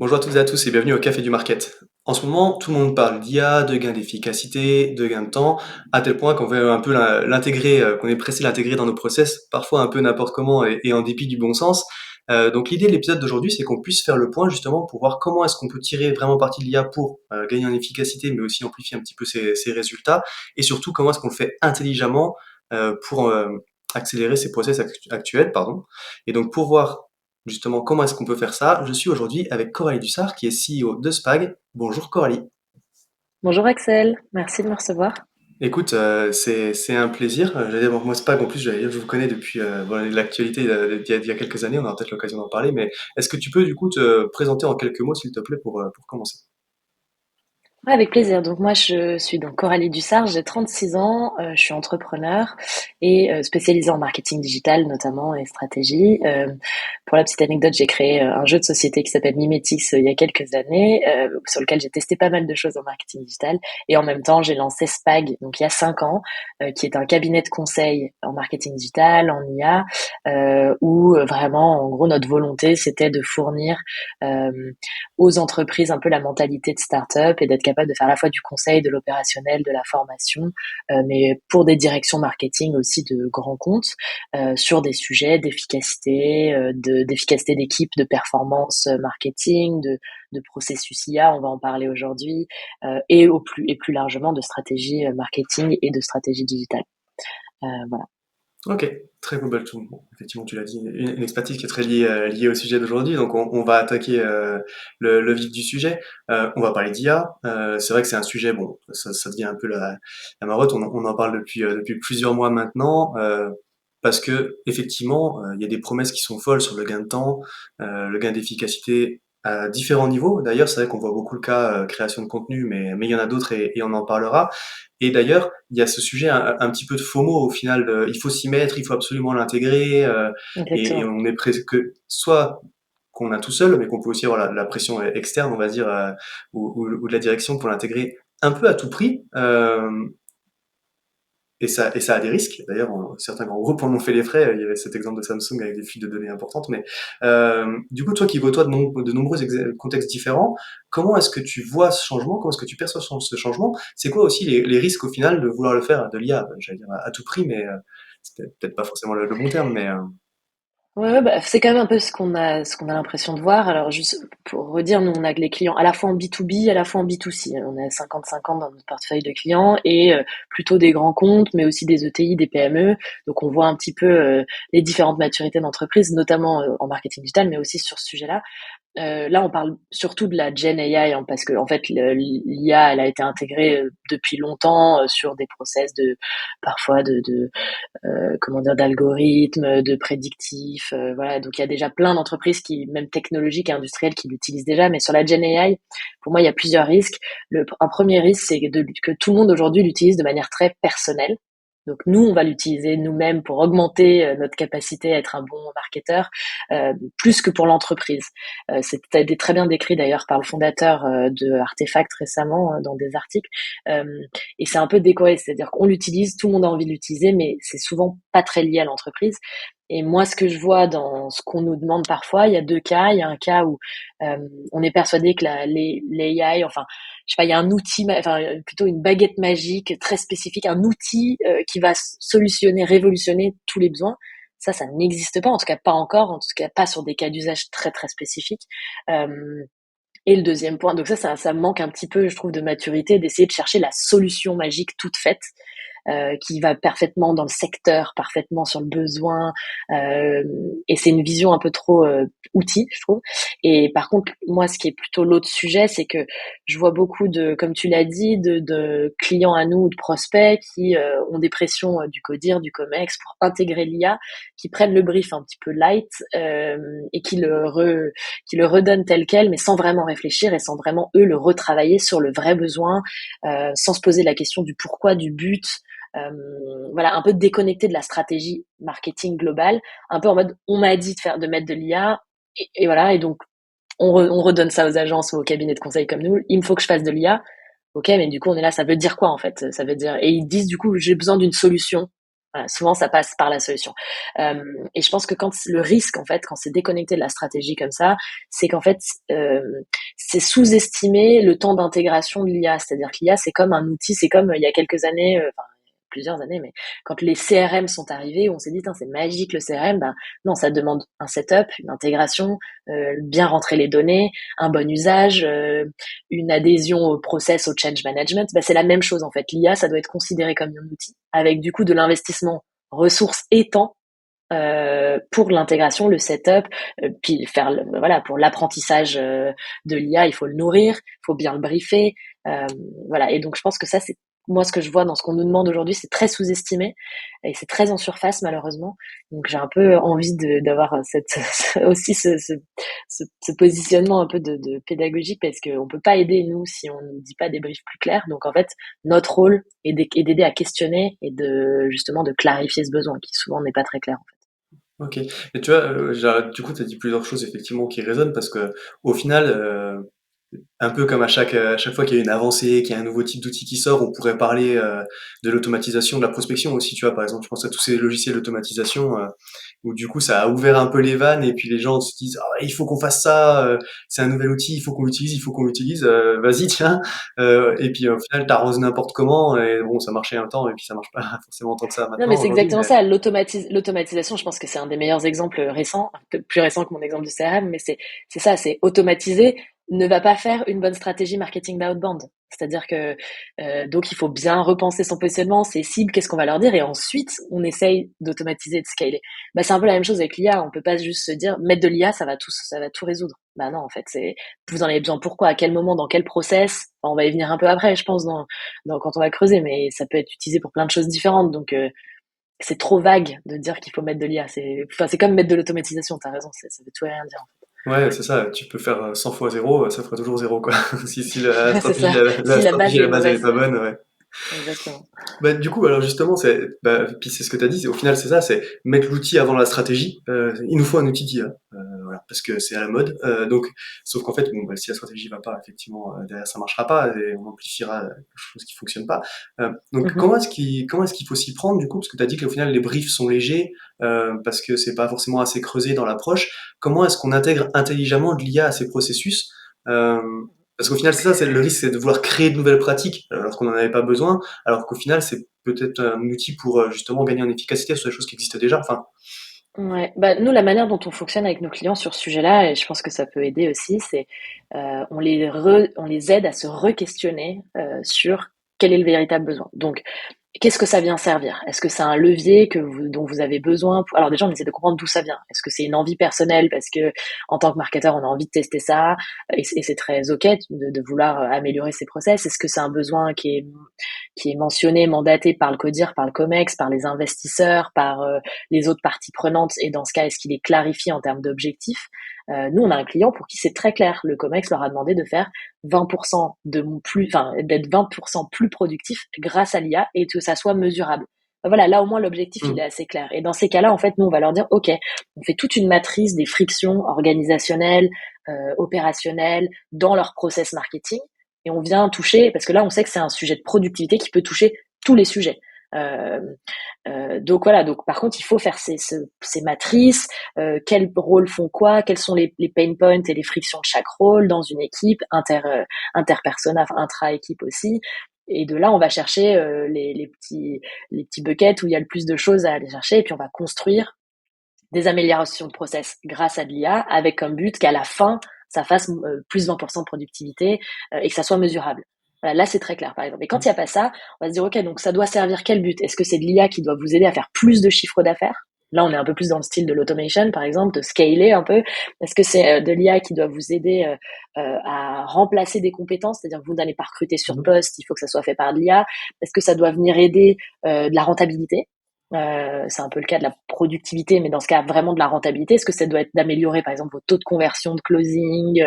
Bonjour à toutes et à tous et bienvenue au Café du Market. En ce moment, tout le monde parle d'IA, de gains d'efficacité, de gains de temps, à tel point qu'on veut un peu l'intégrer, qu'on est pressé de l'intégrer dans nos process, parfois un peu n'importe comment et en dépit du bon sens. Donc l'idée de l'épisode d'aujourd'hui, c'est qu'on puisse faire le point justement pour voir comment est-ce qu'on peut tirer vraiment parti de l'IA pour gagner en efficacité, mais aussi amplifier un petit peu ses résultats, et surtout comment est-ce qu'on le fait intelligemment pour accélérer ses process actuels, pardon. Et donc pour voir justement, comment est-ce qu'on peut faire ça? Je suis aujourd'hui avec Coralie Dussard, qui est CEO de Spag. Bonjour Coralie. Bonjour Axel, merci de me recevoir. Écoute, c'est un plaisir. J'allais dire, bon, moi Spag, en plus, je vous connais depuis bon, l'actualité d'il y a quelques années, on aura peut-être l'occasion d'en parler, mais est-ce que tu peux du coup te présenter en quelques mots, s'il te plaît, pour commencer? Ouais, avec plaisir. Donc moi, je suis donc Coralie Dussard, j'ai 36 ans, je suis entrepreneur et spécialisée en marketing digital notamment et stratégie. Pour la petite anecdote, j'ai créé un jeu de société qui s'appelle Mimetix il y a quelques années, sur lequel j'ai testé pas mal de choses en marketing digital. Et en même temps, j'ai lancé Spag, donc il y a 5 ans, qui est un cabinet de conseil en marketing digital, en IA, où vraiment, en gros, notre volonté, c'était de fournir euh, aux entreprises un peu la mentalité de start-up et d'être capable de faire à la fois du conseil, de l'opérationnel, de la formation, mais pour des directions marketing aussi de grands comptes, sur des sujets d'efficacité, d'efficacité d'équipe, de performance marketing, de processus IA, on va en parler aujourd'hui, et plus largement de stratégie marketing et de stratégie digitale. Voilà. Ok, très cool. Bon, effectivement, tu l'as dit, une expertise qui est très liée au sujet d'aujourd'hui. Donc, on va attaquer le vif du sujet. On va parler d'IA. C'est vrai que c'est un sujet, bon, ça devient un peu la marotte. On en parle depuis plusieurs mois maintenant. Parce que effectivement, il y a des promesses qui sont folles sur le gain de temps, le gain d'efficacité à différents niveaux. D'ailleurs, c'est vrai qu'on voit beaucoup le cas création de contenu, mais il y en a d'autres et on en parlera. Et d'ailleurs, il y a ce sujet un petit peu de FOMO au final. Il faut s'y mettre, il faut absolument l'intégrer, et Exactement. on est presque soit qu'on a tout seul, mais qu'on peut aussi avoir la pression externe, on va dire, ou de la direction pour l'intégrer un peu à tout prix. Et ça a des risques. D'ailleurs, certains grands groupes en ont fait les frais. Il y avait cet exemple de Samsung avec des fuites de données importantes. Mais du coup, toi qui côtoies de nombreux contextes différents, comment est-ce que tu vois ce changement? Comment est-ce que tu perçois ce changement? C'est quoi aussi les risques au final de vouloir le faire de l'IA? J'allais dire à tout prix, mais c'est peut-être pas forcément le bon terme. Mais Ouais, ouais, bah, c'est quand même un peu ce qu'on a l'impression de voir. Alors, juste pour redire, nous, on a que les clients à la fois en B2B, à la fois en B2C. On a 50-50 dans notre portefeuille de clients et plutôt des grands comptes, mais aussi des ETI, des PME. Donc, on voit un petit peu les différentes maturités d'entreprise, notamment en marketing digital, mais aussi sur ce sujet-là. Là, on parle surtout de la Gen AI, hein, parce que en fait, l'IA, elle a été intégrée depuis longtemps sur des process de parfois comment dire, d'algorithmes, de prédictifs, voilà. Donc il y a déjà plein d'entreprises qui, même technologiques et industrielles, qui l'utilisent déjà. Mais sur la Gen AI, pour moi, il y a plusieurs risques. Un premier risque, c'est que tout le monde aujourd'hui l'utilise de manière très personnelle. Donc nous, on va l'utiliser nous-mêmes pour augmenter notre capacité à être un bon marketeur, plus que pour l'entreprise. C'était très bien décrit d'ailleurs par le fondateur de Artefact récemment dans des articles. Euh, et c'est un peu décoré, c'est-à-dire qu'on l'utilise, tout le monde a envie de l'utiliser, mais c'est souvent pas très lié à l'entreprise. Et moi, ce que je vois dans ce qu'on nous demande parfois, il y a deux cas. Il y a un cas où euh, on est persuadé que l'AI, enfin, je sais pas, il y a un outil, enfin plutôt une baguette magique très spécifique, un outil qui va solutionner, révolutionner tous les besoins. Ça n'existe pas, en tout cas pas encore, en tout cas pas sur des cas d'usage très très spécifiques. Euh, et le deuxième point, donc ça manque un petit peu, je trouve, de maturité, d'essayer de chercher la solution magique toute faite, qui va parfaitement dans le secteur, parfaitement sur le besoin. Euh, et c'est une vision un peu trop outil, je trouve. Et par contre, moi, ce qui est plutôt l'autre sujet, c'est que je vois beaucoup de, comme tu l'as dit, de clients à nous ou de prospects qui ont des pressions du CODIR, du COMEX pour intégrer l'IA, qui prennent le brief un petit peu light et qui le redonnent tel quel, mais sans vraiment réfléchir et sans vraiment eux le retravailler sur le vrai besoin, sans se poser la question du pourquoi, du but. Voilà, un peu déconnecté de la stratégie marketing globale, un peu en mode on m'a dit de mettre de l'IA et voilà, et donc on redonne ça aux agences ou aux cabinets de conseil comme nous, il me faut que je fasse de l'IA. Ok, mais du coup on est là, ça veut dire quoi en fait? Ça veut dire, et ils disent du coup j'ai besoin d'une solution Voilà, souvent, ça passe par la solution. Et je pense que quand le risque, en fait, quand c'est déconnecté de la stratégie comme ça, c'est qu'en fait, euh, c'est sous-estimer le temps d'intégration de l'IA. C'est-à-dire que l'IA, c'est comme un outil, c'est comme il y a quelques années, enfin, plusieurs années, mais quand les CRM sont arrivés, on s'est dit, c'est magique le CRM. Ben, non, ça demande un setup, une intégration, bien rentrer les données, un bon usage, une adhésion au process, au change management. Ben, c'est la même chose en fait. L'IA, ça doit être considéré comme un outil avec du coup de l'investissement ressources et temps pour l'intégration, le setup, puis faire voilà pour l'apprentissage de l'IA, il faut le nourrir, il faut bien le briefer, euh, voilà. Et donc je pense que ça c'est moi ce que je vois dans ce qu'on nous demande aujourd'hui, c'est très sous-estimé et c'est très en surface malheureusement. Donc j'ai un peu envie d'avoir cette aussi ce positionnement un peu de pédagogique parce qu'on peut pas aider nous si on ne dit pas des briefs plus clairs. Donc en fait notre rôle est d'aider à questionner et de justement de clarifier ce besoin qui souvent n'est pas très clair. OK. Et tu vois, du coup, tu as dit plusieurs choses effectivement qui résonnent parce que au final, un peu comme à chaque fois qu'il y a une avancée, qu'il y a un nouveau type d'outil qui sort, on pourrait parler de l'automatisation, de la prospection aussi, tu vois. Par exemple, je pense à tous ces logiciels d'automatisation où du coup ça a ouvert un peu les vannes et puis les gens se disent ah, il faut qu'on fasse ça, c'est un nouvel outil, il faut qu'on l'utilise, vas-y tiens. Et puis au final t'arroses n'importe comment et bon ça marchait un temps et puis ça marche pas forcément tant que ça Non, mais maintenant c'est aujourd'hui. exactement Mais ça. L'automatisation, je pense que c'est un des meilleurs exemples récents, peut-être plus récent que mon exemple du CRM, mais c'est ça, c'est automatiser ne va pas faire une bonne stratégie marketing d'outbound. C'est-à-dire que donc il faut bien repenser son positionnement, ses cibles, qu'est-ce qu'on va leur dire, et ensuite on essaye d'automatiser, de scaler. Bah c'est un peu la même chose avec l'IA. On peut pas juste se dire mettre de l'IA, ça va tout résoudre. Bah non, en fait, c'est vous en avez besoin pourquoi, à quel moment, dans quel process. Enfin, on va y venir un peu après, je pense, quand on va creuser, mais ça peut être utilisé pour plein de choses différentes. Donc c'est trop vague de dire qu'il faut mettre de l'IA. C'est comme mettre de l'automatisation, t'as raison, ça veut tout et rien dire. ouais, c'est ça, tu peux faire 100 fois zéro, ça fera toujours zéro, quoi. Si la C'est stratégie, ça, la si la base stratégie, la est base, elle est mauvaise. pas bonne, ouais. Exactement. Bah, du coup, alors justement, puis c'est ce que tu as dit, au final, c'est ça, c'est mettre l'outil avant la stratégie. Il nous faut un outil d'IA, voilà, parce que c'est à la mode. Donc, sauf qu'en fait, bon, bah, si la stratégie va pas, effectivement, derrière ça marchera pas et on amplifiera quelque chose qui fonctionne pas. Donc, Mhm. comment est-ce qu'il faut s'y prendre du coup, parce que tu as dit qu'au final les briefs sont légers, parce que c'est pas forcément assez creusé dans l'approche. Comment est-ce qu'on intègre intelligemment de l'IA à ces processus? Euh, Parce qu'au final, c'est ça, c'est le risque, c'est de vouloir créer de nouvelles pratiques alors qu'on n'en avait pas besoin alors qu'au final, c'est peut-être un outil pour justement gagner en efficacité sur des choses qui existent déjà. Enfin, Ouais, bah nous la manière dont on fonctionne avec nos clients sur ce sujet-là, et je pense que ça peut aider aussi, c'est on les aide à se re-questionner sur quel est le véritable besoin. Donc qu'est-ce que ça vient servir? Est-ce que c'est un levier dont vous avez besoin Alors déjà, on essaie de comprendre d'où ça vient. Est-ce que c'est une envie personnelle parce que en tant que marketeur, on a envie de tester ça et c'est très ok de vouloir améliorer ses process. Est-ce que c'est un besoin qui est mentionné, mandaté par le CODIR, par le COMEX, par les investisseurs, par les autres parties prenantes? Et dans ce cas, est-ce qu'il est clarifié en termes d'objectifs? Nous, on a un client pour qui c'est très clair. Le COMEX leur a demandé de faire 20% d'être 20% plus productif grâce à l'IA et que ça soit mesurable. Voilà, là au moins l'objectif il est hmm. assez clair. Et dans ces cas-là, en fait, nous on va leur dire, ok, on fait toute une matrice des frictions organisationnelles, opérationnelles dans leur process marketing, et on vient toucher, parce que là on sait que c'est un sujet de productivité qui peut toucher tous les sujets. Euh, donc voilà, donc par contre il faut faire ces matrices, quels rôles font quoi, quels sont les pain points et les frictions de chaque rôle dans une équipe, interpersonnel, enfin, intra-équipe aussi. Et de là, on va chercher les petits buckets où il y a le plus de choses à aller chercher, et puis on va construire des améliorations de process grâce à de l'IA, avec comme but qu'à la fin, ça fasse plus 20% de productivité et que ça soit mesurable. Voilà, là, c'est très clair, par exemple. Et quand il n'y a pas ça, on va se dire, OK, donc ça doit servir quel but? Est-ce que c'est de l'IA qui doit vous aider à faire plus de chiffre d'affaires? Là, on est un peu plus dans le style de l'automation, par exemple, de scaler un peu. Est-ce que c'est de l'IA qui doit vous aider à remplacer des compétences? C'est-à-dire que vous n'allez pas recruter sur Mhm. poste, il faut que ça soit fait par de l'IA. Est-ce que ça doit venir aider de la rentabilité? C'est un peu le cas de la productivité, mais dans ce cas vraiment de la rentabilité. Est-ce que ça doit être d'améliorer par exemple vos taux de conversion de closing,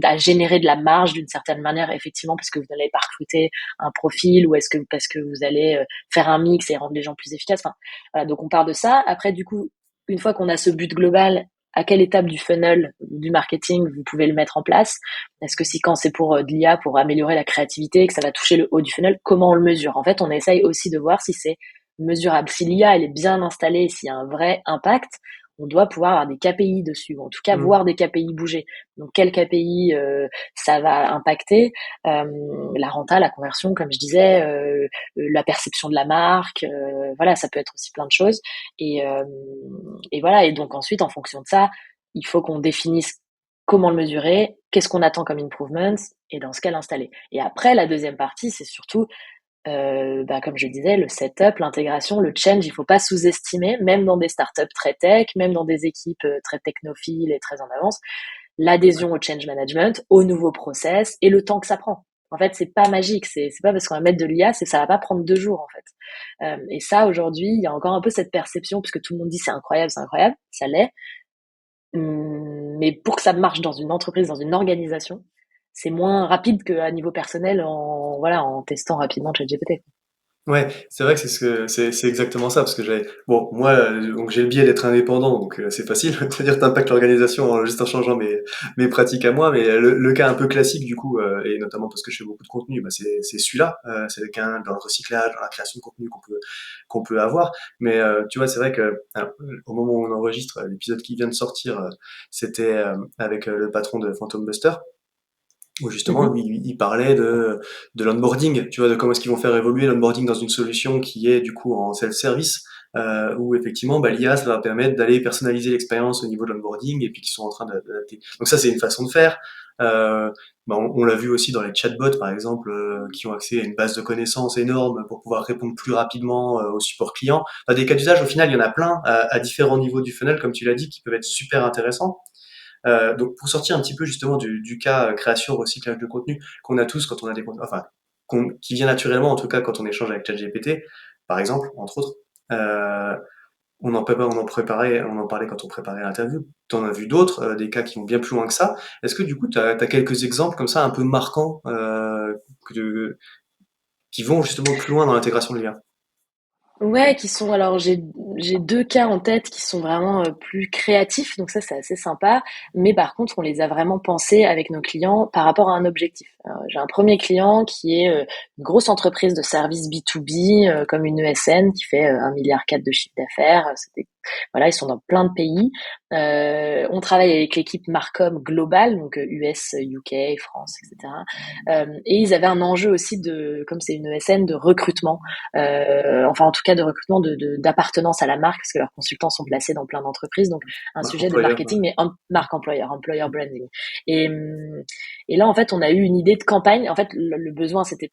à générer de la marge d'une certaine manière, effectivement, parce que vous n'allez pas recruter un profil, ou est-ce que parce que vous allez faire un mix et rendre les gens plus efficaces. Enfin, voilà, donc on part de ça. Après, du coup, une fois qu'on a ce but global à quelle étape du funnel du marketing vous pouvez le mettre en place. Est-ce que quand c'est pour de l'IA pour améliorer la créativité, que ça va toucher le haut du funnel, comment on le mesure? En fait, on essaye aussi de voir si c'est mesurable. Si l'IA elle est bien installée, s'il y a un vrai impact, on doit pouvoir avoir des KPI dessus, ou en tout cas Mmh. voir des KPI bouger. Donc quel KPI ça va impacter, la renta, la conversion, comme je disais, la perception de la marque, voilà, ça peut être aussi plein de choses. Et, euh, et voilà, et donc ensuite, en fonction de ça, il faut qu'on définisse comment le mesurer, qu'est-ce qu'on attend comme improvements, et dans ce cas l'installer. Et après, la deuxième partie, c'est surtout comme je disais, le setup, l'intégration, le change, il faut pas sous-estimer, même dans des startups très tech, même dans des équipes très technophiles et très en avance, l'adhésion au change management, au nouveau process et le temps que ça prend. En fait, c'est pas magique, c'est pas parce qu'on va mettre de l'IA, ça va pas prendre 2 jours en fait. Et ça, aujourd'hui, il y a encore un peu cette perception, puisque tout le monde dit c'est incroyable, ça l'est. Mais pour que ça marche dans une entreprise, dans une organisation, c'est moins rapide qu'à niveau personnel en testant rapidement ChatGPT. Ouais, c'est vrai que c'est exactement ça parce que bon moi donc j'ai le biais d'être indépendant donc c'est facile, c'est-à-dire t'impactes l'organisation juste en changeant mes pratiques à moi, mais le cas un peu classique du coup et notamment parce que je fais beaucoup de contenu, bah c'est celui-là, c'est le cas dans le recyclage, dans la création de contenu qu'on peut avoir, mais tu vois c'est vrai que alors, au moment où on enregistre l'épisode qui vient de sortir, c'était avec le patron de Phantom Buster où justement Mhm. lui il parlait de l'onboarding, tu vois, de comment est-ce qu'ils vont faire évoluer l'onboarding dans une solution qui est du coup en self-service, où effectivement bah, l'IA ça va permettre d'aller personnaliser l'expérience au niveau de l'onboarding et puis qu'ils sont en train d'adapter. Donc ça c'est une façon de faire. Bah, on l'a vu aussi dans les chatbots par exemple qui ont accès à une base de connaissances énorme pour pouvoir répondre plus rapidement au support client. Enfin, des cas d'usage au final il y en a plein à différents niveaux du funnel comme tu l'as dit qui peuvent être super intéressants. Donc pour sortir un petit peu justement du cas création, recyclage de contenu qu'on a tous quand on a des contenus, enfin qui vient naturellement en tout cas quand on échange avec ChatGPT, par exemple, entre autres. Euh, on en parlait quand on préparait l'interview. T'en as vu d'autres, des cas qui vont bien plus loin que ça. Est-ce que du coup, t'as quelques exemples comme ça un peu marquants qui vont justement plus loin dans l'intégration de l'IA? Ouais, qui sont alors j'ai 2 cas en tête qui sont vraiment, plus créatifs, donc ça, c'est assez sympa. Mais par contre, on les a vraiment pensés avec nos clients par rapport à un objectif. J'ai un premier client qui est, une grosse entreprise de services B2B, comme une ESN qui fait, 1,4 milliard de chiffre d'affaires. Voilà, ils sont dans plein de pays. On travaille avec l'équipe Marcom globale, donc, US, UK, France, et cetera. Et ils avaient un enjeu aussi comme c'est une ESN, de recrutement, enfin en tout cas de recrutement d'appartenance à la marque, parce que leurs consultants sont placés dans plein d'entreprises, donc un Marque sujet de employeur. marketing, mais marque employeur, employer branding. Et, et là en fait on a eu une idée de campagne. En fait le besoin c'était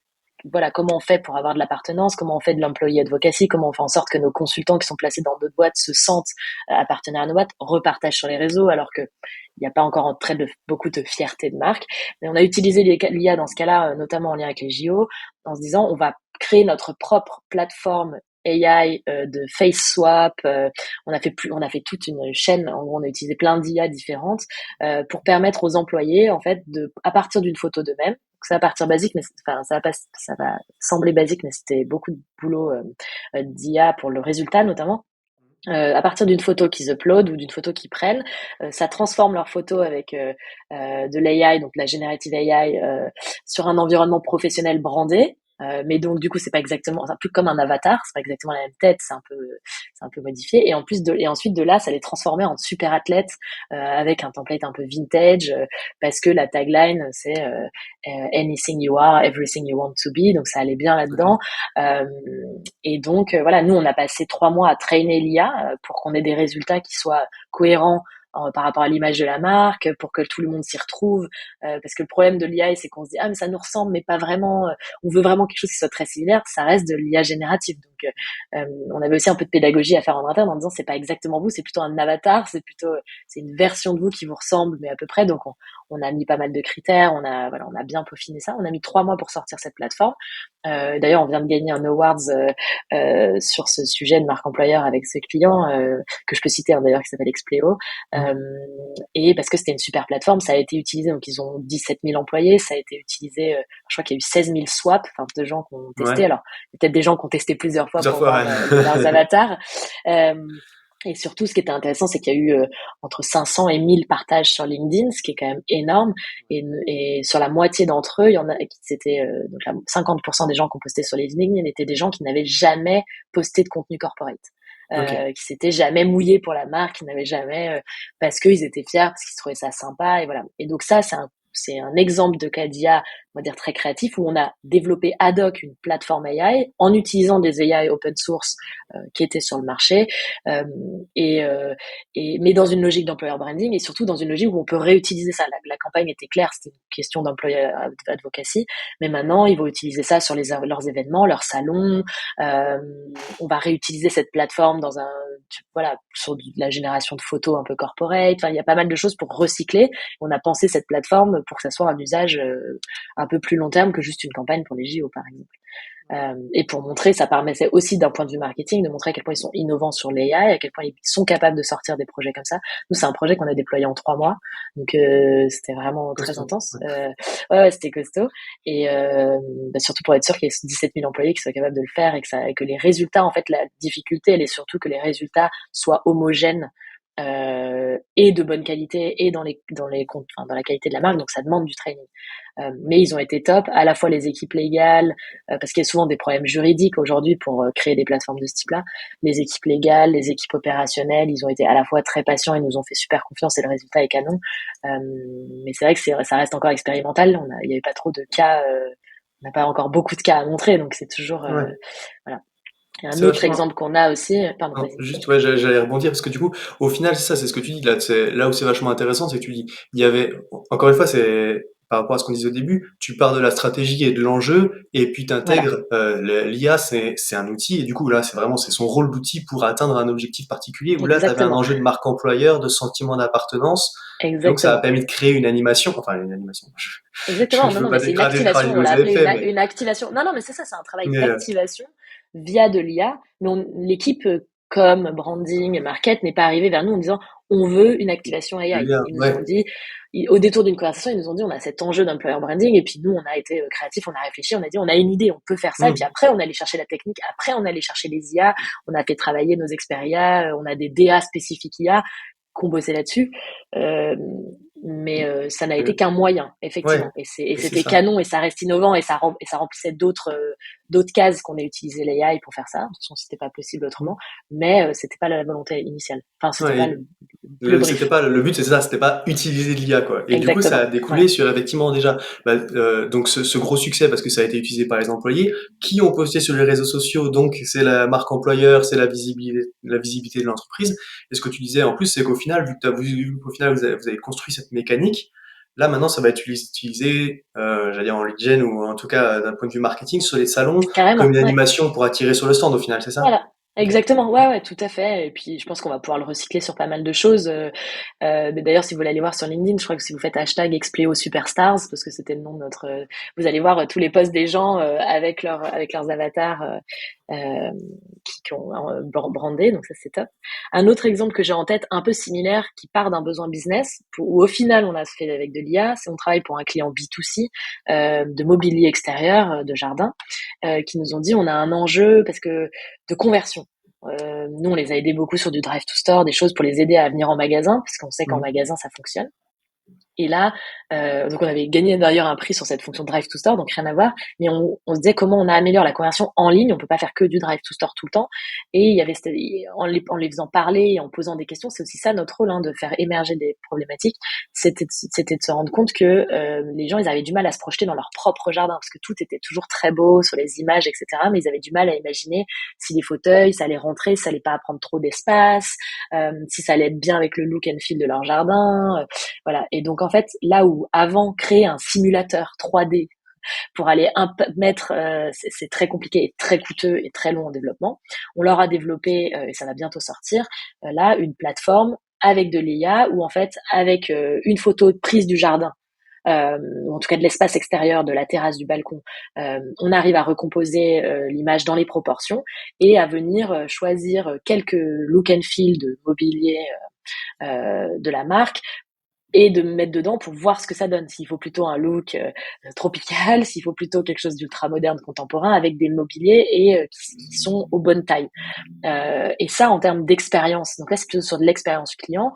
voilà, comment on fait pour avoir de l'appartenance, comment on fait de l'employee advocacy, comment on fait en sorte que nos consultants qui sont placés dans d'autres boîtes se sentent appartenir à nos boîtes, repartagent sur les réseaux, alors que il n'y a pas encore en trait de beaucoup de fierté de marque. Mais on a utilisé l'IA dans ce cas-là, notamment en lien avec les JO, en se disant on va créer notre propre plateforme AI de face swap. On a fait toute une chaîne. En gros, on a utilisé plein d'IA différentes pour permettre aux employés, en fait, à partir d'une photo d'eux-mêmes. Ça va partir basique, mais enfin, ça va sembler basique, mais c'était beaucoup de boulot d'IA pour le résultat notamment. À partir d'une photo qu'ils uploadent ou d'une photo qu'ils prennent, ça transforme leur photo avec de l'AI, donc la generative AI, sur un environnement professionnel brandé. Mais donc du coup c'est pas exactement, c'est un peu comme un avatar, c'est pas exactement la même tête, c'est un peu modifié. Et et ensuite de là, ça les transformait en super athlètes avec un template un peu vintage, parce que la tagline c'est anything you are, everything you want to be, donc ça allait bien là-dedans. Euh, et donc, voilà, nous, on a passé 3 mois à traîner l'IA pour qu'on ait des résultats qui soient cohérents par rapport à l'image de la marque, pour que tout le monde s'y retrouve. Parce que le problème de l'IA, c'est qu'on se dit, ah, mais ça nous ressemble, mais pas vraiment. On veut vraiment quelque chose qui soit très similaire. Ça reste de l'IA générative. Donc, on avait aussi un peu de pédagogie à faire en interne en disant, c'est pas exactement vous, c'est plutôt un avatar, c'est une version de vous qui vous ressemble, mais à peu près. Donc, on a mis pas mal de critères. Voilà, on a bien peaufiné ça. On a mis 3 mois pour sortir cette plateforme. D'ailleurs, on vient de gagner un awards sur ce sujet de marque employeur avec ce client que je peux citer d'ailleurs qui s'appelle Expleo, Mm. euh, et parce que c'était une super plateforme, ça a été utilisé, donc ils ont 17 000 employés, ça a été utilisé, je crois qu'il y a eu 16 000 swaps, enfin de gens qui ont testé. Ouais, Alors peut-être des gens qui ont testé plusieurs fois plusieurs pour fois, voir ouais. leurs avatars. Euh, Et surtout, ce qui était intéressant, c'est qu'il y a eu entre 500 et 1000 partages sur LinkedIn, ce qui est quand même énorme. Et sur la moitié d'entre eux, il y en a qui c'était donc 50% des gens qui ont posté sur LinkedIn étaient des gens qui n'avaient jamais posté de contenu corporate, OK. qui s'étaient jamais mouillés pour la marque, qui n'avaient jamais parce qu'ils étaient fiers, parce qu'ils trouvaient ça sympa et voilà. Et donc ça, c'est un exemple de cas d'IA, on va dire très créatif, où on a développé ad hoc une plateforme AI en utilisant des AI open source qui étaient sur le marché, euh, et, euh, mais dans une logique d'employer branding et surtout dans une logique où on peut réutiliser ça. La campagne était claire, c'était une question d'employer advocacy, mais maintenant ils vont utiliser ça sur leurs événements, leurs salons. Euh, on va réutiliser cette plateforme dans voilà, sur de la génération de photos un peu corporate. Enfin, il y a pas mal de choses pour recycler. On a pensé cette plateforme pour que ça soit un usage un peu plus long terme que juste une campagne pour les JO, par exemple. Et pour montrer, ça permettait aussi d'un point de vue marketing de montrer à quel point ils sont innovants sur l'AI, à quel point ils sont capables de sortir des projets comme ça. Nous, c'est un projet qu'on a déployé en 3 mois, donc c'était vraiment très Costaud. intense. Ouais, c'était costaud. Et surtout pour être sûr qu'il y ait 17 000 employés qui soient capables de le faire et que les résultats, en fait, la difficulté, elle est surtout que les résultats soient homogènes et de bonne qualité et dans la qualité de la marque, donc ça demande du training. Mais ils ont été top, à la fois les équipes légales, parce qu'il y a souvent des problèmes juridiques aujourd'hui pour créer des plateformes de ce type-là. Les équipes légales, les équipes opérationnelles, ils ont été à la fois très patients et nous ont fait super confiance et le résultat est canon. Mais c'est vrai que ça reste encore expérimental. Il n'y avait pas trop de cas, on n'a pas encore beaucoup de cas à montrer, donc c'est toujours Ouais. voilà. Et un C'est autre vachement. exemple qu'on a aussi, pardon, Non, vas-y. juste, ouais, j'allais rebondir parce que du coup, au final, c'est ça, c'est ce que tu dis là. C'est là où c'est vachement intéressant, c'est que tu dis, il y avait, encore une fois, c'est par rapport à ce qu'on disait au début, tu pars de la stratégie et de l'enjeu, et puis Voilà, t'intègres l'IA, c'est un outil, et du coup là, c'est son rôle d'outil pour atteindre un objectif particulier. Où là, tu avais un exactement, enjeu de marque employeur, de sentiment d'appartenance. Donc ça a exactement. permis de créer une animation, enfin une animation. Exactement, Je non, veux non, pas mais c'est une dégrader le travail activation, que on vous l'a avez appelé fait, mais une activation. Non, non, mais c'est ça, c'est un travail mais d'activation via de l'IA. Mais l'équipe com, branding, market n'est pas arrivée vers nous en disant on veut une activation AI. l'IA, Ils nous ont ouais. dit, au détour d'une conversation, ils nous ont dit on a cet enjeu d'employer branding et puis nous on a été créatifs, on a réfléchi, on a dit on a une idée, on peut faire ça et puis Hmm. après on allait chercher la technique, après on allait chercher les IA, on a fait travailler nos experts IA, on a des DA spécifiques IA qu'on bossait là-dessus. Euh, mais ça n'a été qu'un moyen, Ouais, effectivement. Et c'est c'était ça. canon et ça reste innovant et ça remplissait d'autres cases qu'on a utilisé l'AI pour faire ça. De toute façon, c'était pas possible autrement. Mais c'était pas la volonté initiale. Enfin, c'était pas Ouais, le c'était brief. pas le but, c'est ça, c'était pas utiliser de l'IA quoi. Et du coup, ça a Exactement. découlé Ouais. sur effectivement déjà donc ce gros succès parce que ça a été utilisé par les employés qui ont posté sur les réseaux sociaux. Donc c'est la marque employeur, c'est la visibilité de l'entreprise. Et ce que tu disais en plus, c'est qu'au final, vu qu'au final vous avez construit cette mécanique, là maintenant ça va être utilisé, j'allais dire en lead gen ou en tout cas d'un point de vue marketing sur les salons comme Carrément. une Ouais. animation pour attirer sur le stand au final, c'est ça? Voilà. Ok. Exactement, ouais, ouais, tout à fait. Et puis, je pense qu'on va pouvoir le recycler sur pas mal de choses. Mais d'ailleurs, si vous voulez aller voir sur LinkedIn, je crois que si vous faites hashtag Expléo Superstars, parce que c'était le nom de notre, vous allez voir tous les posts des gens avec leurs avatars qui ont brandé. Donc ça, c'est top. Un autre exemple que j'ai en tête, un peu similaire, qui part d'un besoin business, où au final, on a fait avec de l'IA, c'est on travaille pour un client B2C de mobilier extérieur, de jardin, qui nous ont dit on a un enjeu parce que de conversion. Nous, on les a aidés beaucoup sur du drive to store, des choses pour les aider à venir en magasin, parce qu'on sait qu'en Mhm. magasin, ça fonctionne. Et là, donc on avait gagné d'ailleurs un prix sur cette fonction Drive to Store, donc rien à voir. Mais on se disait comment on améliore la conversion en ligne. On peut pas faire que du Drive to Store tout le temps. Et il y avait en les faisant parler et en posant des questions, c'est aussi ça notre rôle, hein, de faire émerger des problématiques. C'était de se rendre compte que les gens ils avaient du mal à se projeter dans leur propre jardin parce que tout était toujours très beau sur les images, etc. Mais ils avaient du mal à imaginer si les fauteuils ça allait rentrer, ça allait pas prendre trop d'espace, si ça allait être bien avec le look and feel de leur jardin. Voilà. Et donc en fait, là où avant créer un simulateur 3D pour aller mettre, c'est très compliqué et très coûteux et très long en développement. On leur a développé et ça va bientôt sortir là une plateforme avec de l'IA où en fait avec une photo de prise du jardin. En tout cas de l'espace extérieur, de la terrasse, du balcon, on arrive à recomposer l'image dans les proportions et à venir choisir quelques look and feel de mobilier de la marque et de me mettre dedans pour voir ce que ça donne. S'il faut plutôt un look tropical, s'il faut plutôt quelque chose d'ultra moderne, contemporain, avec des mobiliers et qui sont aux bonnes tailles. Et ça, en termes d'expérience, donc là, c'est plutôt sur de l'expérience client.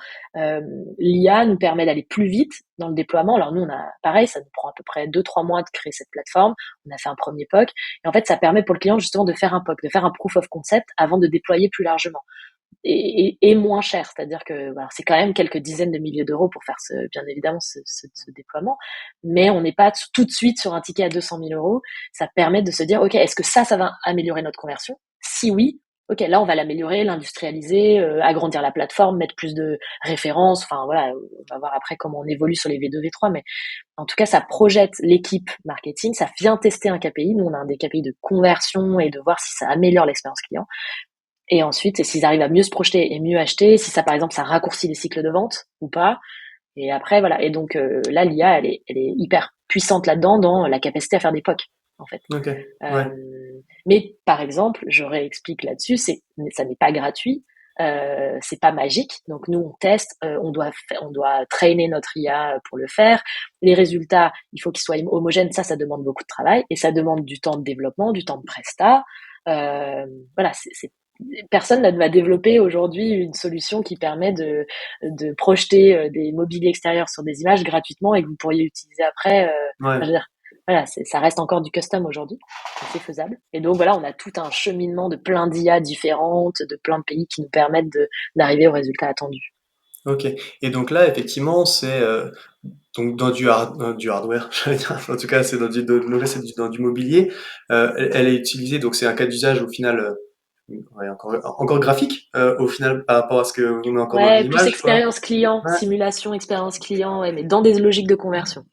L'IA nous permet d'aller plus vite dans le déploiement. Alors nous, on a pareil, ça nous prend à peu près 2-3 mois de créer cette plateforme. On a fait un premier POC. Et en fait, ça permet pour le client justement de faire un POC, de faire un proof of concept avant de déployer plus largement. Et moins cher, c'est-à-dire que voilà, c'est quand même quelques dizaines de milliers d'euros pour faire bien évidemment ce déploiement, mais on n'est pas tout de suite sur un ticket à 200 000 euros. Ça permet de se dire, ok, est-ce que ça va améliorer notre conversion? Si oui, ok, là on va l'améliorer, l'industrialiser, agrandir la plateforme, mettre plus de références. Enfin voilà, on va voir après comment on évolue sur les V2, V3, mais en tout cas, ça projette l'équipe marketing, ça vient tester un KPI. Nous, on a un des KPI de conversion et de voir si ça améliore l'expérience client. Et ensuite, s'ils arrivent à mieux se projeter et mieux acheter, si ça, par exemple, ça raccourcit les cycles de vente ou pas. Et après, voilà. Et donc, là, l'IA, elle est hyper puissante là-dedans, dans la capacité à faire des POC, en fait. Ok, Euh, ouais. mais par exemple, je réexplique là-dessus, ça n'est pas gratuit, c'est pas magique. Donc nous, on teste, on doit traîner notre IA pour le faire. Les résultats, il faut qu'ils soient homogènes. Ça demande beaucoup de travail et ça demande du temps de développement, du temps de presta. Voilà, personne ne va développer aujourd'hui une solution qui permet de projeter des mobiliers extérieurs sur des images gratuitement et que vous pourriez utiliser après. Ouais. Je veux dire, voilà, ça reste encore du custom aujourd'hui, c'est faisable. Et donc voilà, on a tout un cheminement de plein d'IA différentes, de plein de pays qui nous permettent d'arriver au résultat attendu. Ok. Et donc là, effectivement, c'est donc dans du hardware, j'allais dire. En tout cas, c'est dans du mobilier. Elle est utilisée, donc c'est un cas d'usage au final, ouais, encore graphique, au final par rapport à ce que vous met encore dans de Ouais, plus l'image, quoi. expérience client, Ouais. simulation, expérience client, ouais, mais dans des logiques de conversion,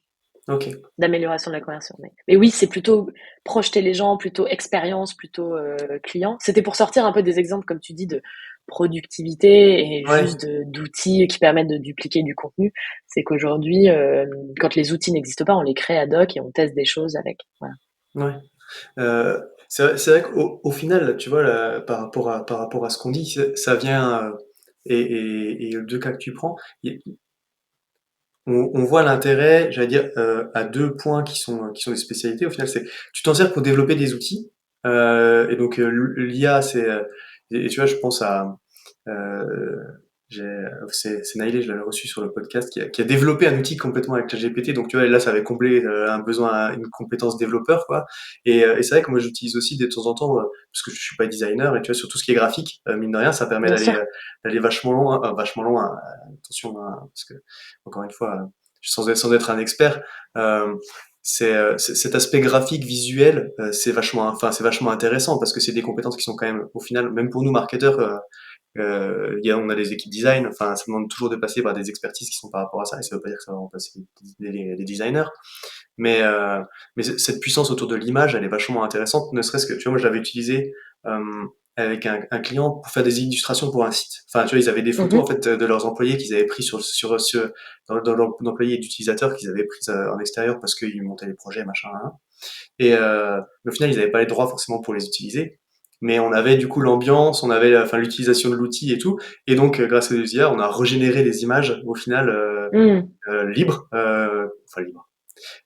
Ok. d'amélioration de la conversion. Mais oui, c'est plutôt projeter les gens, plutôt expérience, plutôt client. C'était pour sortir un peu des exemples, comme tu dis, de productivité et Ouais. juste d'outils qui permettent de dupliquer du contenu. C'est qu'aujourd'hui, quand les outils n'existent pas, on les crée ad hoc et on teste des choses avec. Voilà. Ouais. C'est vrai qu'au au final, tu vois, là, par rapport à ce qu'on dit, ça vient, et les deux cas que tu prends, on voit l'intérêt, j'allais dire, à deux points qui sont des spécialités. Au final, c'est tu t'en sers pour développer des outils, et donc l'IA, et tu vois, je pense à euh, c'est Nailé, je l'avais reçu sur le podcast, qui a développé un outil complètement avec ChatGPT. Donc tu vois, là, ça avait comblé un besoin, une compétence développeur, quoi. Et c'est vrai que moi, j'utilise aussi de temps en temps, parce que je suis pas designer, et tu vois, sur tout ce qui est graphique, mine de rien, ça permet Bien sûr. d'aller vachement loin. Attention, hein, parce que encore une fois, sans être un expert, cet aspect graphique, visuel, c'est vachement intéressant parce que c'est des compétences qui sont quand même, au final, même pour nous marketeurs, on a des équipes design, enfin, ça demande toujours de passer par des expertises qui sont par rapport à ça, et ça veut pas dire que ça va remplacer les designers, mais, cette puissance autour de l'image, elle est vachement intéressante, ne serait-ce que, tu vois, moi je l'avais utilisé avec un client pour faire des illustrations pour un site. Enfin, tu vois, ils avaient des photos en Mhm. fait de leurs employés qu'ils avaient pris dans d'employés d'utilisateurs qu'ils avaient pris en extérieur parce qu'ils montaient les projets, machin, hein. Et au final, ils n'avaient pas les droits forcément pour les utiliser. Mais on avait du coup l'ambiance, on avait enfin l'utilisation de l'outil et tout. Et donc, grâce à des IA, on a régénéré des images au final Mhm. libres, enfin libres.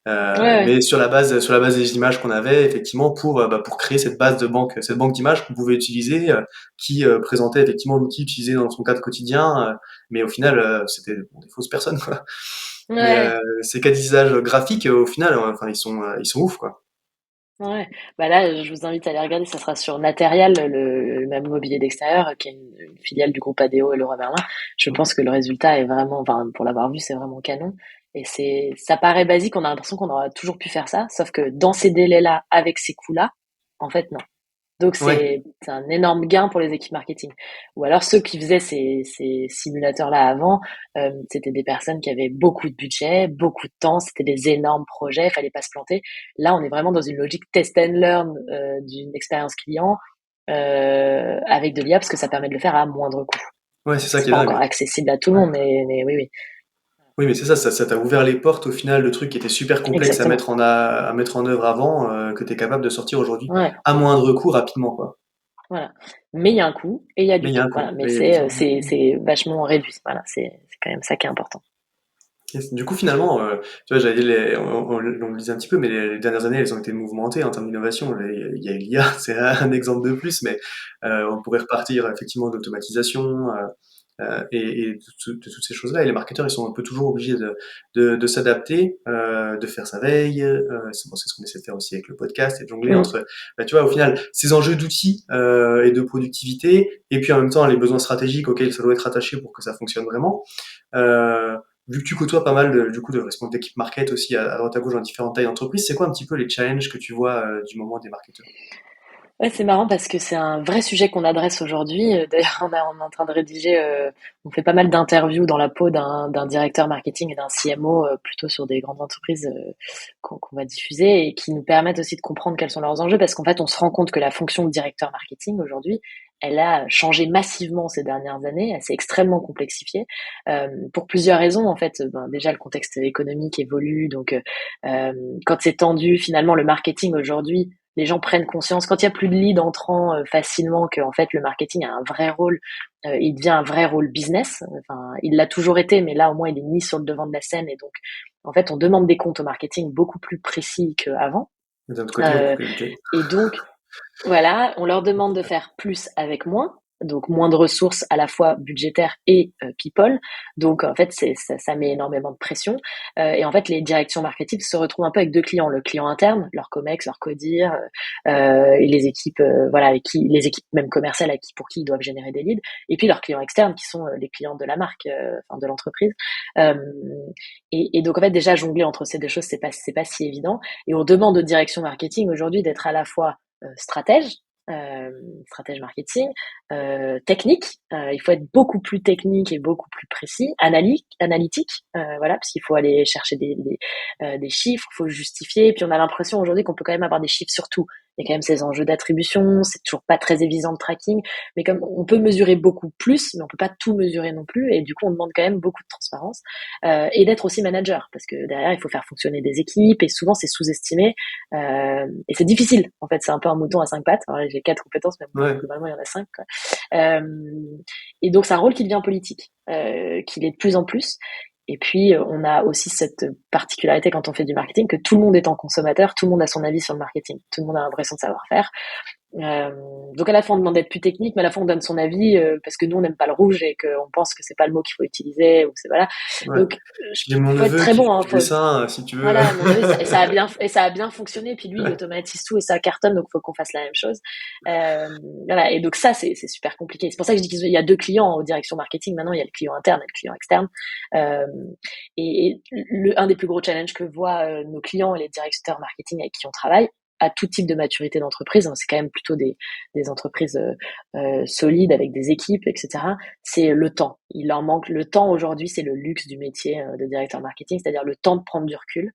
Ouais, ouais. Mais sur la base des images qu'on avait, effectivement, pour créer cette banque d'images qu'on pouvait utiliser, qui présentait effectivement l'outil utilisé dans son cadre quotidien. Mais au final, c'était bon, des fausses personnes, quoi. Mais Ouais. ces cas d'usage graphiques, au final, enfin, ils sont ouf, quoi. Ouais, bah là, je vous invite à aller regarder, ça sera sur Natérial, le même mobilier d'extérieur, qui est une filiale du groupe ADO et Leroy Merlin. Je pense que le résultat est vraiment, enfin, pour l'avoir vu, c'est vraiment canon. Et ça paraît basique, on a l'impression qu'on aurait toujours pu faire ça, sauf que dans ces délais-là, avec ces coûts-là, en fait, non. Donc Ouais, c'est un énorme gain pour les équipes marketing. Ou alors ceux qui faisaient ces simulateurs-là avant, c'était des personnes qui avaient beaucoup de budget, beaucoup de temps, c'était des énormes projets, il fallait pas se planter. Là, on est vraiment dans une logique test and learn d'une expérience client avec de l'IA parce que ça permet de le faire à moindre coût. ouais, c'est ça qui C'est est pas dingue. encore accessible à tout le monde, mais oui, oui, Oui, mais c'est ça, ça t'a ouvert les portes au final, le truc qui était super complexe exactement. à mettre en œuvre avant, que tu es capable de sortir aujourd'hui Ouais. à moindre coût rapidement, quoi. Voilà. Mais il y a un coût et il y a Mais du il y a temps. un Voilà. coût, Mais mais il y a du temps. c'est vachement réduit. Voilà. C'est quand même ça qui est important. Yes. Du coup, finalement, tu vois, j'avais dit on le disait un petit peu, mais les dernières années, elles ont été mouvementées en termes d'innovation. Il y a l'IA, c'est un exemple de plus, mais on pourrait repartir effectivement d'automatisation et de toutes ces choses-là. Et les marketeurs, ils sont un peu toujours obligés de s'adapter, de faire sa veille. C'est ce qu'on essaie de faire aussi avec le podcast et de jongler Mm. entre, bah, tu vois, au final, ces enjeux d'outils et de productivité, et puis en même temps les besoins stratégiques auxquels ça doit être attaché pour que ça fonctionne vraiment. Euh, Vu que tu côtoies pas mal du coup de responsables d'équipe market aussi à droite à gauche dans différentes tailles d'entreprise, c'est quoi un petit peu les challenges que tu vois du moment des marketeurs? Ouais, c'est marrant parce que c'est un vrai sujet qu'on adresse aujourd'hui. D'ailleurs, on est en train de rédiger, on fait pas mal d'interviews dans la peau d'un directeur marketing et d'un CMO, plutôt sur des grandes entreprises qu'on va diffuser et qui nous permettent aussi de comprendre quels sont leurs enjeux parce qu'en fait, on se rend compte que la fonction de directeur marketing aujourd'hui, elle a changé massivement ces dernières années. Elle s'est extrêmement complexifiée pour plusieurs raisons. En fait, ben, déjà le contexte économique évolue, donc quand c'est tendu, finalement, le marketing aujourd'hui les gens prennent conscience quand il y a plus de leads entrant facilement que en fait le marketing a un vrai rôle, il devient un vrai rôle business. Enfin, il l'a toujours été, mais là au moins il est mis sur le devant de la scène et donc en fait on demande des comptes au marketing beaucoup plus précis qu'avant. D'un autre côté, beaucoup Euh, plus limité. et donc voilà, on leur demande de faire plus avec moins, donc moins de ressources à la fois budgétaires et people. Donc en fait, ça met énormément de pression. Et en fait, les directions marketing se retrouvent un peu avec deux clients le client interne, leur comex, leur codir, et les équipes, voilà, avec qui, les équipes même commerciales, avec qui, pour qui ils doivent générer des leads, et puis leurs clients externes, qui sont les clients de la marque, enfin de l'entreprise. Euh, et donc en fait, déjà jongler entre ces deux choses, c'est pas si évident. Et on demande aux directions marketing aujourd'hui d'être à la fois stratège, euh, stratège marketing, technique. Il faut être beaucoup plus technique et beaucoup plus précis, analytique, voilà, parce qu'il faut aller chercher des chiffres, il faut justifier. Et puis on a l'impression aujourd'hui qu'on peut quand même avoir des chiffres sur tout. Il y a quand même ces enjeux d'attribution, c'est toujours pas très évident de tracking, mais comme on peut mesurer beaucoup plus, mais on peut pas tout mesurer non plus, et du coup on demande quand même beaucoup de transparence et d'être aussi manager, parce que derrière il faut faire fonctionner des équipes, et souvent c'est sous-estimé. Et c'est difficile, en fait, c'est un peu un mouton à cinq pattes. Alors, j'ai quatre compétences, mais bon, Ouais. globalement, il y en a cinq, quoi. Euh, et donc, c'est un rôle qui devient politique, qui l'est de plus en plus. Et puis, on a aussi cette particularité quand on fait du marketing, que tout le monde étant consommateur, tout le monde a son avis sur le marketing. Tout le monde a l'impression de savoir faire. Euh, donc à la fois on demande d'être plus technique, mais à la fois on donne son avis parce que nous on n'aime pas le rouge et qu'on pense que c'est pas le mot qu'il faut utiliser ou c'est voilà. Ouais. Donc J'ai mon faut être neveu très qui bon, fait hein, du faut dessin, si tu veux. voilà, mon avis, ça a bien fonctionné. Puis lui, il automatise tout et ça cartonne, donc faut qu'on fasse la même chose. Euh, voilà, et donc ça, c'est super compliqué. C'est pour ça que je dis qu'il y a deux clients aux directions marketing. Maintenant, il y a le client interne et le client externe. Euh, un des plus gros challenges que voient nos clients et les directeurs marketing avec qui on travaille, à tout type de maturité d'entreprise, hein, c'est quand même plutôt des entreprises solides avec des équipes, etc. C'est le temps. Il leur manque le temps aujourd'hui, c'est le luxe du métier de directeur marketing, c'est-à-dire le temps de prendre du recul,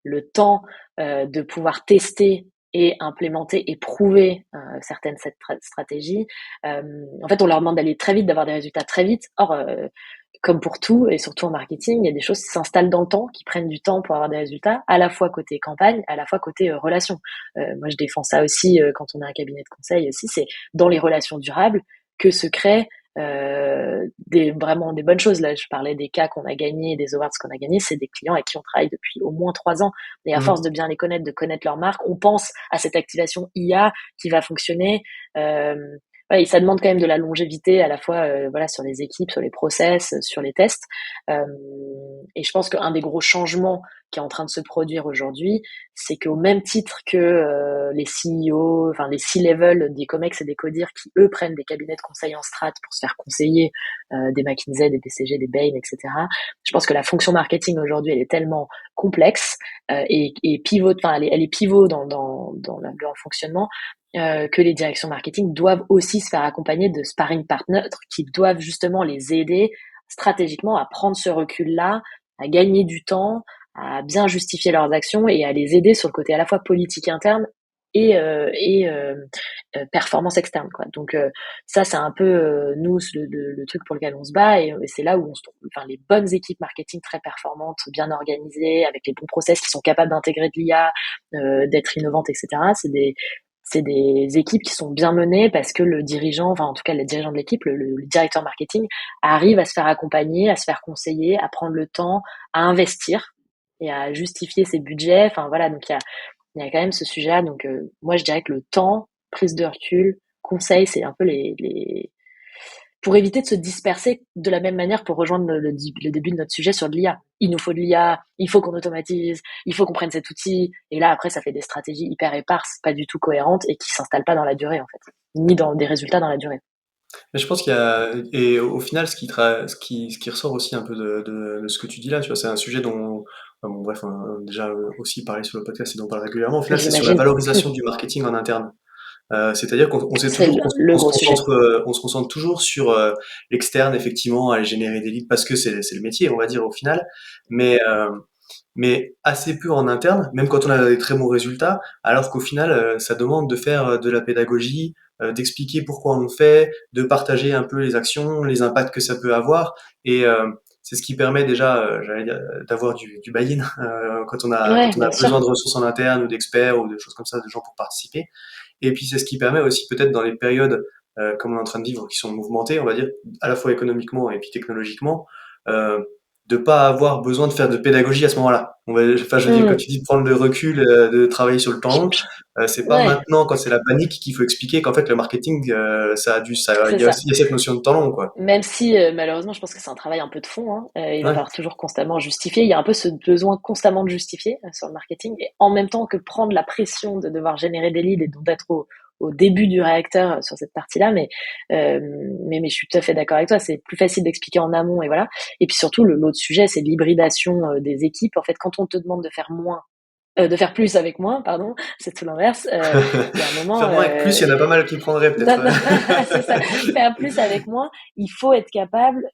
le temps de pouvoir tester et implémenter et prouver certaines stratégies. En fait, on leur demande d'aller très vite, d'avoir des résultats très vite. Or, comme pour tout, et surtout en marketing, il y a des choses qui s'installent dans le temps, qui prennent du temps pour avoir des résultats, à la fois côté campagne, à la fois côté relation. Moi, je défends ça aussi quand on a un cabinet de conseil aussi, c'est dans les relations durables que se créent vraiment des bonnes choses. Là, je parlais des cas qu'on a gagnés, des awards qu'on a gagnés, c'est des clients avec qui on travaille depuis au moins 3 ans. Et à force Mhm. de bien les connaître, de connaître leur marque, on pense à cette activation IA qui va fonctionner. Euh, ouais, et ça demande quand même de la longévité à la fois voilà sur les équipes, sur les process, sur les tests. Euh, et je pense qu'un des gros changements qui est en train de se produire aujourd'hui, c'est qu'au même titre que les CEO, enfin les C-level des Comex et des Codir qui eux prennent des cabinets de conseil en strat pour se faire conseiller des McKinsey, des BCG, des Bain, etc. Je pense que la fonction marketing aujourd'hui, elle est tellement complexe et pivot, enfin elle est pivot dans le fonctionnement que les directions marketing doivent aussi se faire accompagner de sparring partners qui doivent justement les aider stratégiquement à prendre ce recul-là, à gagner du temps, à bien justifier leurs actions et à les aider sur le côté à la fois politique interne et performance externe, quoi. Donc ça c'est un peu nous le truc pour lequel on se bat et c'est là où on se trouve, enfin les bonnes équipes marketing très performantes, bien organisées, avec les bons process qui sont capables d'intégrer de l'IA, d'être innovantes, etc. c'est des équipes qui sont bien menées parce que le dirigeant, enfin en tout cas le dirigeant de l'équipe, le directeur marketing, arrive à se faire accompagner, à se faire conseiller, à prendre le temps, à investir et à justifier ses budgets. Enfin voilà, donc il y a quand même ce sujet-là. Donc moi je dirais que le temps, prise de recul, conseil, c'est un peu les pour éviter de se disperser de la même manière pour rejoindre le début de notre sujet sur de l'IA. Il nous faut de l'IA, il faut qu'on automatise, il faut qu'on prenne cet outil. Et là, après, ça fait des stratégies hyper éparses, pas du tout cohérentes et qui s'installent pas dans la durée, en fait, ni dans des résultats dans la durée. Mais je pense qu'il y a, et au final, ce qui ressort aussi un peu de ce que tu dis là, tu vois, c'est un sujet dont, enfin, bon, bref, on a déjà aussi parlé sur le podcast et dont on parle régulièrement. Au final, c'est sur la J'imagine. valorisation du marketing en interne. C'est-à-dire C'est le gros sujet. on se concentre toujours sur l'externe, effectivement, à générer des leads parce que c'est le métier, on va dire au final. Mais mais assez peu en interne, même quand on a des très bons résultats, alors qu'au final, ça demande de faire de la pédagogie, d'expliquer pourquoi on le fait, de partager un peu les actions, les impacts que ça peut avoir, et c'est ce qui permet déjà, j'allais dire, d'avoir du buy-in Ouais, quand on a bien sûr. besoin de ressources en interne ou d'experts ou de choses comme ça, de gens pour participer. Et puis c'est ce qui permet aussi peut-être dans les périodes comme on est en train de vivre, qui sont mouvementées, on va dire, à la fois économiquement et puis technologiquement, euh, de pas avoir besoin de faire de pédagogie à ce moment-là. Enfin, je veux dire, quand Hmm. tu dis de prendre le recul, de travailler sur le temps long, c'est pas Ouais, maintenant quand c'est la panique qu'il faut expliquer qu'en fait le marketing, c'est ça. il y a cette notion de temps long, quoi. Même si malheureusement, je pense que c'est un travail un peu de fond, hein. Il va Ouais. falloir toujours constamment justifier. Il y a un peu ce besoin constamment de justifier sur le marketing, et en même temps que prendre la pression de devoir générer des leads et donc d'être au début du réacteur sur cette partie-là. Mais je suis tout à fait d'accord avec toi. C'est plus facile d'expliquer en amont et voilà. Et puis surtout, l'autre sujet, c'est l'hybridation des équipes. En fait, quand on te demande de faire plus avec moins, pardon, c'est tout l'inverse. Il y a un moment, Faire moins avec plus, il y en a pas mal qui prendraient non, peut-être. non, c'est ça. Faire plus avec moins, il faut être capable,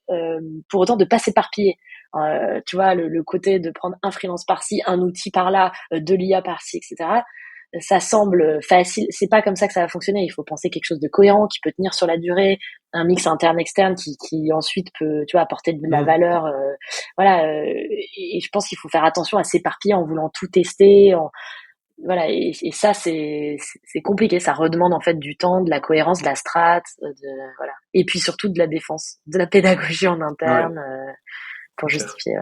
pour autant, de pas s'éparpiller. Tu vois, le côté de prendre un freelance par-ci, un outil par-là, de l'IA par-ci, etc. Ça semble facile. C'est pas comme ça que ça va fonctionner. Il faut penser quelque chose de cohérent, qui peut tenir sur la durée, un mix interne-externe qui ensuite peut, tu vois, apporter de la Mm. valeur. Voilà. Et je pense qu'il faut faire attention à s'éparpiller en voulant tout tester, voilà, et ça c'est compliqué, ça redemande en fait du temps, de la cohérence, de la strat, voilà, et puis surtout de la défense, de la pédagogie en Ouais, interne pour c'est clair. justifier. Ouais.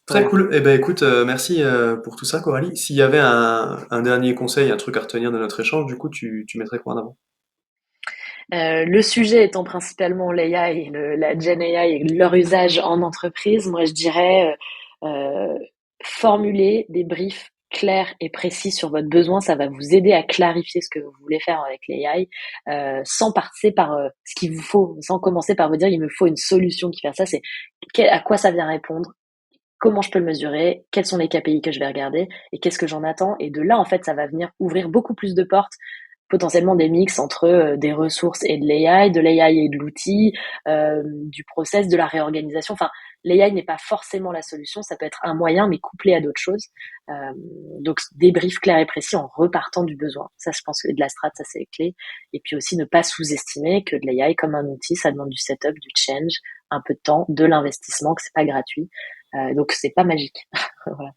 Très Voilà. cool. Eh ben écoute, merci pour tout ça, Coralie. S'il y avait un dernier conseil, un truc à retenir de notre échange, du coup, tu mettrais quoi en avant? Le sujet étant principalement l'AI et la Gen AI et leur usage en entreprise, moi je dirais formuler des briefs clairs et précis sur votre besoin, ça va vous aider à clarifier ce que vous voulez faire avec l'AI, sans passer par ce qu'il vous faut, sans commencer par vous dire il me faut une solution qui fait ça. C'est à quoi ça vient répondre, comment je peux le mesurer, quels sont les KPI que je vais regarder et qu'est-ce que j'en attends. Et de là, en fait, ça va venir ouvrir beaucoup plus de portes, potentiellement des mix entre des ressources et de l'AI et de l'outil, du process, de la réorganisation. Enfin, l'AI n'est pas forcément la solution, ça peut être un moyen, mais couplé à d'autres choses. Euh, donc, des briefs clairs et précis en repartant du besoin. Ça, je pense que de la strat, ça c'est clé. Et puis aussi, ne pas sous-estimer que de l'AI comme un outil, ça demande du setup, du change, un peu de temps, de l'investissement, que c'est pas gratuit. Donc, c'est pas magique. Voilà.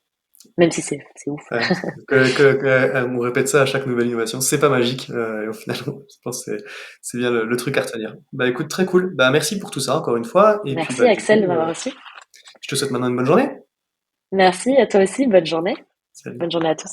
Même si c'est ouf. Ouais, on répète ça à chaque nouvelle innovation. C'est pas magique, et au final, je pense que c'est bien le truc à retenir. Bah écoute, très cool. Bah merci pour tout ça encore une fois. Et puis Merci bah du Axel de coup, m'avoir reçu. je te souhaite maintenant une bonne journée. Merci à toi aussi, bonne journée. Salut. Bonne journée à tous.